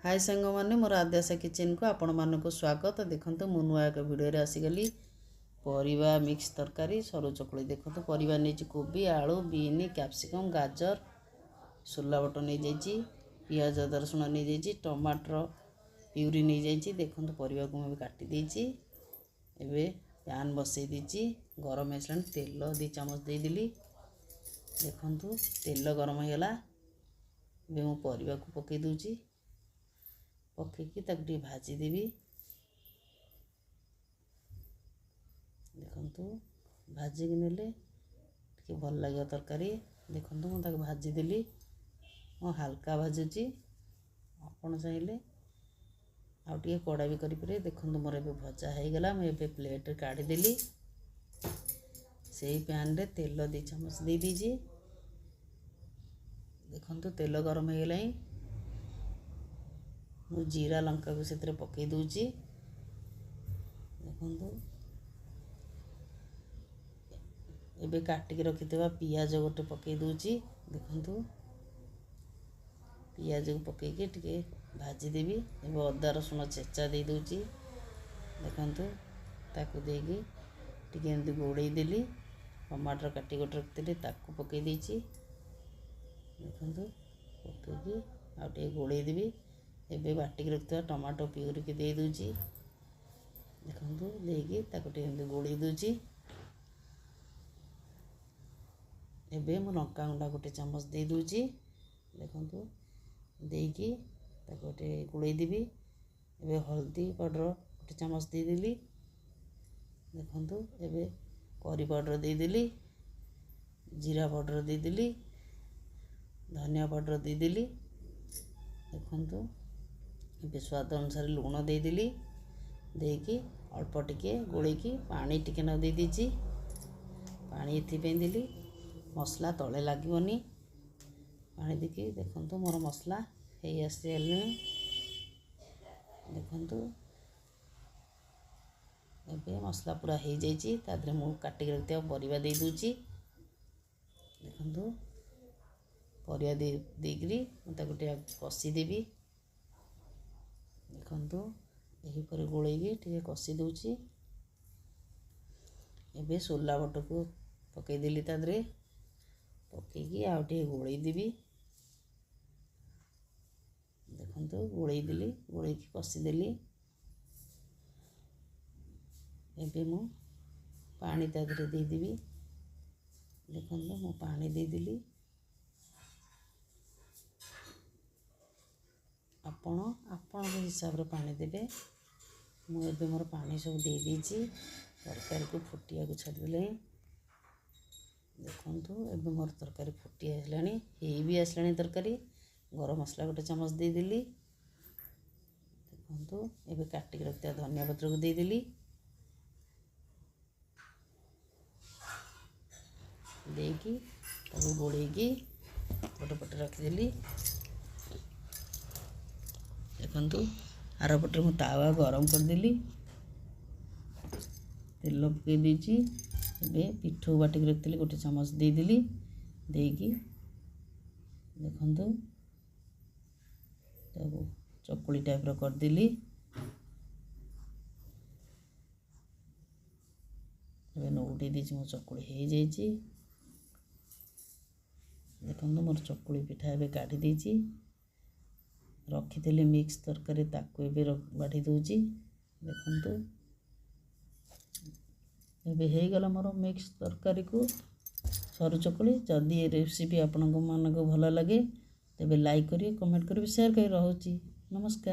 हाय सांग मैंने मोर आद्याशा किचन को आपण मानक स्वागत। देखो मु नुआ एक भिडियो आसीगली परिवा मिक्स तरकारी सरू चकुली। देखो परिवा नहीं कोबी आलू बीन कैप्सिकम गाजर सोला बट नहीं जाइए पियाज अदा रसुण नहीं जाइए टमाटर प्यूरी नहीं जाइए। देखो परिवा को मुझे काटी देछि एबे पैन बसई देछि गरम आसला तेल 2 चामच देदेली। देखो तेल गरम होगा एबे मु परिवा को पकई दूची पकईकी ताकि भाजी देवी। देखो भाजिकी नेले टे भल लगे तरकारी। देखो मुझे भाजी देली मो हल्का भाजुची आपड़ चाहिए आउे कड़ा भी करें। देखो मोर ए भजा होगा मुझे प्लेट काढ़ीदेली से पैन रे तेल 2 चामच दे दीजिए। देखो तेल गरम हो गला मु जीरा लंका को से पकई दूची। देखो एबे काटिक रखिथिबा पियाज गोटे पकई दूची। देखो पियाज को पकईके टिके भाजी देवी। एबे अदा रसुण छेचा दे दूची। देखो ताकू देगी टिके एमती गोड़े देली टमाटर काटी गोटे रखी ताकू पकई देची। देखो पकईकी आउे गोड़े देवी। एबे बाटिक रखिथिबा टमाटो प्यूरी के दे दूची। देखो देगी ताकू टिके एमती गोड़े दूची। एबे मु लंका गुंडा गोटे चामच दे दूची। देखो देकी ताकू गोटे गोड़े देवी। एबे हल्दी पाउडर गोटे चामच दे देली। देखो एबे करी पाउडर दे देली जीरा पाउडर दे देली धनिया पाउडर दे देली। देखो ये स्वाद अनुसार लुण दे देली देकी अल्प टिके गोलेकी पानी टिके न दे दीची। पानी एथिपे देली मसला तले लगनी पानी देकी। देखो मोर मसला हो आसले। देखो एबे मसला पूरा हो जाइए तादरे मु काटिक रखिथिबा परिवा दे दूची। देखो परिवा देकरी मुझे कषी देवी। देखो यहीपर गोलेकी टे कषी दूची। एबे सोला बट को पकईदेली तादरे पकईकी आउे गोले देवी। देखो गोले देली गोलेकी कषीदेली। एबे मु पानी तादरे देदेवी। देखो मु पानी देदेली आपण हिसाब रे पानी देबे। मुझे मोर पानी सब दे दीची तरकारी को फुटिया को छाड़देले। देखो एबे मोर तरकारी फुटी आसलानी हे भी आसलानी तरकारी। गरम मसला गोटे चामच दे देली। देखो एबे काटिक रखिथिबा धनिया पत्र को दे देली देकी ताको गोलेकी गोटे पटे रखिदेली। देखो आर पटे मु तावा गरम करदेली तेल पकई देची। एबे पिठो बाटिक रखी गोटे चामच दे देली देकी देखो ताको चकुली टाइप रो करदेली। एबे नौटी देची मो चकुली हो जाइए। देखो मोर चकुली पिठा एबे काढ़ी देची रखी मिक्स तरकारी ताकू एबे बाढ़ी दूची। देखो एबे हो गला मोर मिक्स तरकारी को सरू चकुली। जदि ये रेसिपी आपण मानक भल लगे तेबे लाइक करिए कमेंट करिए शेयर करिए। रहुची नमस्कार।